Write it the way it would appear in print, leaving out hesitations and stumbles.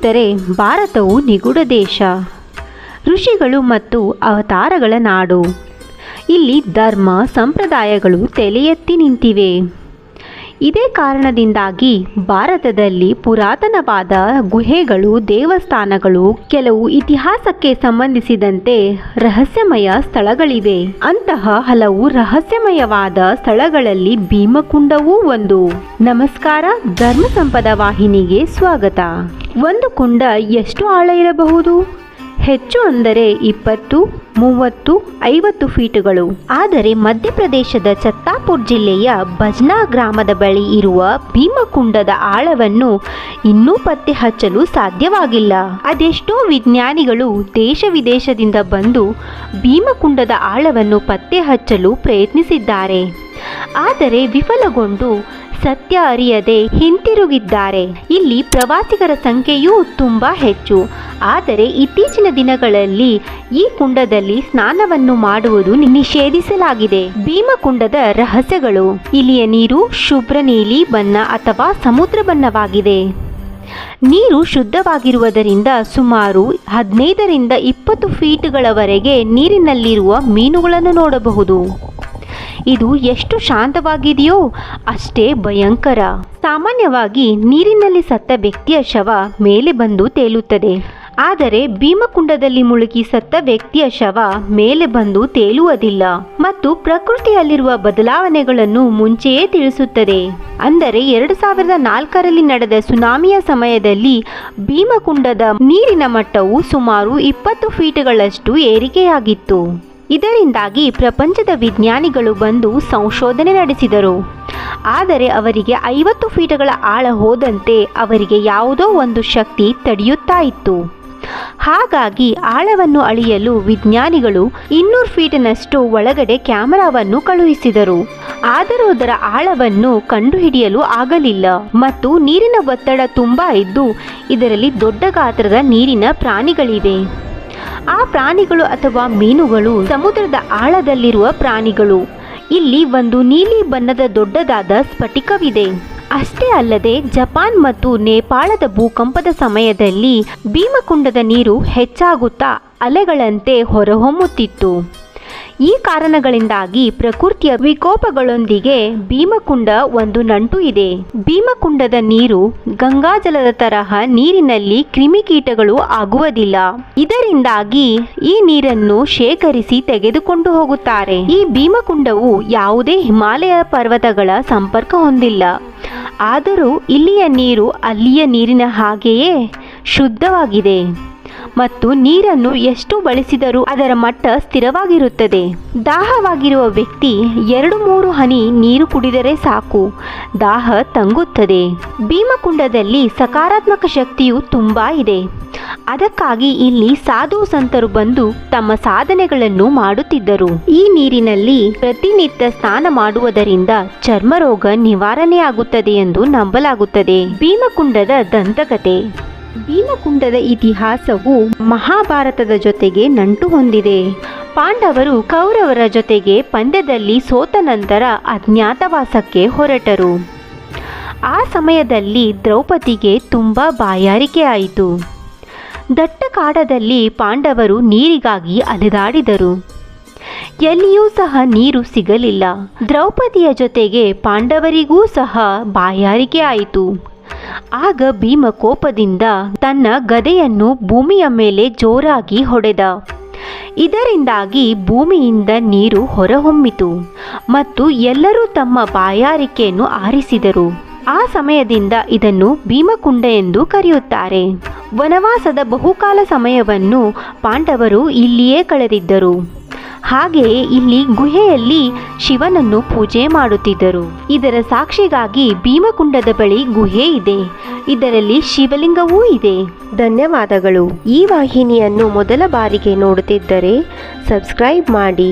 ನೋಡಿದರೆ ಭಾರತವು ನಿಗೂಢ ದೇಶ, ಋಷಿಗಳು ಮತ್ತು ಅವತಾರಗಳ ನಾಡು. ಇಲ್ಲಿ ಧರ್ಮ ಸಂಪ್ರದಾಯಗಳು ತಲೆ ಎತ್ತಿ ನಿಂತಿವೆ. ಇದೇ ಕಾರಣದಿಂದಾಗಿ ಭಾರತದಲ್ಲಿ ಪುರಾತನವಾದ ಗುಹೆಗಳು, ದೇವಸ್ಥಾನಗಳು, ಕೆಲವು ಇತಿಹಾಸಕ್ಕೆ ಸಂಬಂಧಿಸಿದಂತೆ ರಹಸ್ಯಮಯ ಸ್ಥಳಗಳಿವೆ. ಅಂತಹ ಹಲವು ರಹಸ್ಯಮಯವಾದ ಸ್ಥಳಗಳಲ್ಲಿ ಭೀಮಕುಂಡವೂ ಒಂದು. ನಮಸ್ಕಾರ, ಧರ್ಮ ಸಂಪದ ವಾಹಿನಿಗೆ ಸ್ವಾಗತ. ಒಂದು ಕುಂಡ ಎಷ್ಟು ಆಳ ಇರಬಹುದು? ಹೆಚ್ಚು ಅಂದರೆ 20, 30, 50 ಫೀಟುಗಳು. ಆದರೆ ಮಧ್ಯಪ್ರದೇಶದ ಛತ್ತಾಪುರ್ ಜಿಲ್ಲೆಯ ಭಜ್ನಾ ಗ್ರಾಮದ ಬಳಿ ಇರುವ ಭೀಮಕುಂಡದ ಆಳವನ್ನು ಇನ್ನೂ ಪತ್ತೆ ಹಚ್ಚಲು ಸಾಧ್ಯವಾಗಿಲ್ಲ. ಅದೆಷ್ಟೋ ವಿಜ್ಞಾನಿಗಳು ದೇಶ ವಿದೇಶದಿಂದ ಬಂದು ಭೀಮಕುಂಡದ ಆಳವನ್ನು ಪತ್ತೆ ಹಚ್ಚಲು ಪ್ರಯತ್ನಿಸಿದ್ದಾರೆ. ಆದರೆ ವಿಫಲಗೊಂಡು ಸತ್ಯ ಅರಿಯದೆ ಹಿಂತಿರುಗಿದ್ದಾರೆ. ಇಲ್ಲಿ ಪ್ರವಾಸಿಗರ ಸಂಖ್ಯೆಯೂ ತುಂಬ ಹೆಚ್ಚು. ಆದರೆ ಇತ್ತೀಚಿನ ದಿನಗಳಲ್ಲಿ ಈ ಕುಂಡದಲ್ಲಿ ಸ್ನಾನವನ್ನು ಮಾಡುವುದು ನಿಷೇಧಿಸಲಾಗಿದೆ. ಭೀಮಕುಂಡದ ರಹಸ್ಯಗಳು. ಇಲ್ಲಿಯ ನೀರು ಶುಭ್ರ ನೀಲಿ ಬಣ್ಣ ಅಥವಾ ಸಮುದ್ರ ಬಣ್ಣವಾಗಿದೆ. ನೀರು ಶುದ್ಧವಾಗಿರುವುದರಿಂದ ಸುಮಾರು 15ರಿಂದ 20 ಫೀಟ್ಗಳವರೆಗೆ ನೀರಿನಲ್ಲಿರುವ ಮೀನುಗಳನ್ನು ನೋಡಬಹುದು. ಇದು ಎಷ್ಟು ಶಾಂತವಾಗಿದೆಯೋ ಅಷ್ಟೇ ಭಯಂಕರ. ಸಾಮಾನ್ಯವಾಗಿ ನೀರಿನಲ್ಲಿ ಸತ್ತ ವ್ಯಕ್ತಿಯ ಶವ ಮೇಲೆ ಬಂದು ತೇಲುತ್ತದೆ. ಆದರೆ ಭೀಮಕುಂಡದಲ್ಲಿ ಮುಳುಗಿ ಸತ್ತ ವ್ಯಕ್ತಿಯ ಶವ ಮೇಲೆ ಬಂದು ತೇಲುವುದಿಲ್ಲ ಮತ್ತು ಪ್ರಕೃತಿಯಲ್ಲಿರುವ ಬದಲಾವಣೆಗಳನ್ನು ಮುಂಚೆಯೇ ತಿಳಿಸುತ್ತದೆ. ಅಂದರೆ 2004ರಲ್ಲಿ ನಡೆದ ಸುನಾಮಿಯ ಸಮಯದಲ್ಲಿ ಭೀಮಕುಂಡದ ನೀರಿನ ಮಟ್ಟವು ಸುಮಾರು 20 ಫೀಟ್ಗಳಷ್ಟು ಏರಿಕೆಯಾಗಿತ್ತು. ಇದರಿಂದಾಗಿ ಪ್ರಪಂಚದ ವಿಜ್ಞಾನಿಗಳು ಬಂದು ಸಂಶೋಧನೆ ನಡೆಸಿದರು. ಆದರೆ ಅವರಿಗೆ 50 ಫೀಟ್ಗಳ ಆಳ ಹೋದಂತೆ ಅವರಿಗೆ ಯಾವುದೋ ಒಂದು ಶಕ್ತಿ ತಡೆಯುತ್ತಾ ಇತ್ತು. ಹಾಗಾಗಿ ಆಳವನ್ನು ಅಳೆಯಲು ವಿಜ್ಞಾನಿಗಳು 200 ಫೀಟಿನಷ್ಟು ಒಳಗಡೆ ಕ್ಯಾಮೆರಾವನ್ನು ಕಳುಹಿಸಿದರು. ಆದರೂ ಅದರ ಆಳವನ್ನು ಕಂಡುಹಿಡಿಯಲು ಆಗಲಿಲ್ಲ. ಮತ್ತು ನೀರಿನ ಒತ್ತಡ ತುಂಬ ಇದ್ದು ಇದರಲ್ಲಿ ದೊಡ್ಡ ಗಾತ್ರದ ನೀರಿನ ಪ್ರಾಣಿಗಳಿವೆ. ಆ ಪ್ರಾಣಿಗಳು ಅಥವಾ ಮೀನುಗಳು ಸಮುದ್ರದ ಆಳದಲ್ಲಿರುವ ಪ್ರಾಣಿಗಳು. ಇಲ್ಲಿ ಒಂದು ನೀಲಿ ಬಣ್ಣದ ದೊಡ್ಡದಾದ ಸ್ಫಟಿಕವಿದೆ. ಅಷ್ಟೇ ಅಲ್ಲದೆ ಜಪಾನ್ ಮತ್ತು ನೇಪಾಳದ ಭೂಕಂಪದ ಸಮಯದಲ್ಲಿ ಭೀಮಕುಂಡದ ನೀರು ಹೆಚ್ಚಾಗುತ್ತಾ ಅಲೆಗಳಂತೆ ಹೊರಹೊಮ್ಮುತ್ತಿತ್ತು. ಈ ಕಾರಣಗಳಿಂದಾಗಿ ಪ್ರಕೃತಿಯ ವಿಕೋಪಗಳೊಂದಿಗೆ ಭೀಮಕುಂಡ ಒಂದು ನಂಟು ಇದೆ. ಭೀಮಕುಂಡದ ನೀರು ಗಂಗಾಜಲದ ತರಹ ನೀರಿನಲ್ಲಿ ಕ್ರಿಮಿಕೀಟಗಳು ಆಗುವುದಿಲ್ಲ. ಇದರಿಂದಾಗಿ ಈ ನೀರನ್ನು ಶೇಖರಿಸಿ ತೆಗೆದುಕೊಂಡು ಹೋಗುತ್ತಾರೆ. ಈ ಭೀಮಕುಂಡವು ಯಾವುದೇ ಹಿಮಾಲಯ ಪರ್ವತಗಳ ಸಂಪರ್ಕ ಹೊಂದಿಲ್ಲ. ಆದರೂ ಇಲ್ಲಿಯ ನೀರು ಅಲ್ಲಿಯ ನೀರಿನ ಹಾಗೆಯೇ ಶುದ್ಧವಾಗಿದೆ ಮತ್ತು ನೀರನ್ನು ಎಷ್ಟು ಬಳಸಿದರೂ ಅದರ ಮಟ್ಟ ಸ್ಥಿರವಾಗಿರುತ್ತದೆ. ದಾಹವಾಗಿರುವ ವ್ಯಕ್ತಿ 2-3 ಹನಿ ನೀರು ಕುಡಿದರೆ ಸಾಕು, ದಾಹ ತಂಗುತ್ತದೆ. ಭೀಮಕುಂಡದಲ್ಲಿ ಸಕಾರಾತ್ಮಕ ಶಕ್ತಿಯು ತುಂಬ ಇದೆ. ಅದಕ್ಕಾಗಿ ಇಲ್ಲಿ ಸಾಧು ಸಂತರು ಬಂದು ತಮ್ಮ ಸಾಧನೆಗಳನ್ನು ಮಾಡುತ್ತಿದ್ದರು. ಈ ನೀರಿನಲ್ಲಿ ಪ್ರತಿನಿತ್ಯ ಸ್ನಾನ ಮಾಡುವುದರಿಂದ ಚರ್ಮರೋಗ ನಿವಾರಣೆಯಾಗುತ್ತದೆ ಎಂದು ನಂಬಲಾಗುತ್ತದೆ. ಭೀಮಕುಂಡದ ದಂತಕಥೆ. ಭೀಮಕುಂಡದ ಇತಿಹಾಸವು ಮಹಾಭಾರತದ ಜೊತೆಗೆ ನಂಟು ಹೊಂದಿದೆ. ಪಾಂಡವರು ಕೌರವರ ಜೊತೆಗೆ ಪಂದ್ಯದಲ್ಲಿ ಸೋತ ನಂತರ ಅಜ್ಞಾತವಾಸಕ್ಕೆ ಹೊರಟರು. ಆ ಸಮಯದಲ್ಲಿ ದ್ರೌಪದಿಗೆ ತುಂಬ ಬಾಯಾರಿಕೆ ಆಯಿತು. ದಟ್ಟ ಕಾಡದಲ್ಲಿ ಪಾಂಡವರು ನೀರಿಗಾಗಿ ಅಲೆದಾಡಿದರು. ಎಲ್ಲಿಯೂ ಸಹ ನೀರು ಸಿಗಲಿಲ್ಲ. ದ್ರೌಪದಿಯ ಜೊತೆಗೆ ಪಾಂಡವರಿಗೂ ಸಹ ಬಾಯಾರಿಕೆ ಆಯಿತು. ಆಗ ಭೀಮ ಕೋಪದಿಂದ ತನ್ನ ಗದೆಯನ್ನು ಭೂಮಿಯ ಮೇಲೆ ಜೋರಾಗಿ ಹೊಡೆದ. ಇದರಿಂದಾಗಿ ಭೂಮಿಯಿಂದ ನೀರು ಹೊರಹೊಮ್ಮಿತು ಮತ್ತು ಎಲ್ಲರೂ ತಮ್ಮ ಬಾಯಾರಿಕೆಯನ್ನು ಆರಿಸಿದರು. ಆ ಸಮಯದಿಂದ ಇದನ್ನು ಭೀಮಕುಂಡ ಎಂದು ಕರೆಯುತ್ತಾರೆ. ವನವಾಸದ ಬಹುಕಾಲ ಸಮಯವನ್ನು ಪಾಂಡವರು ಇಲ್ಲಿಯೇ ಕಳೆದಿದ್ದರು. ಹಾಗೆಯೇ ಇಲ್ಲಿ ಗುಹೆಯಲ್ಲಿ ಶಿವನನ್ನು ಪೂಜೆ ಮಾಡುತ್ತಿದ್ದರು. ಇದರ ಸಾಕ್ಷಿಗಾಗಿ ಭೀಮಕುಂಡದ ಬಳಿ ಗುಹೆ ಇದೆ. ಇದರಲ್ಲಿ ಶಿವಲಿಂಗವೂ ಇದೆ. ಧನ್ಯವಾದಗಳು. ಈ ವಾಹಿನಿಯನ್ನು ಮೊದಲ ಬಾರಿಗೆ ನೋಡುತ್ತಿದ್ದರೆ ಸಬ್ಸ್ಕ್ರೈಬ್ ಮಾಡಿ.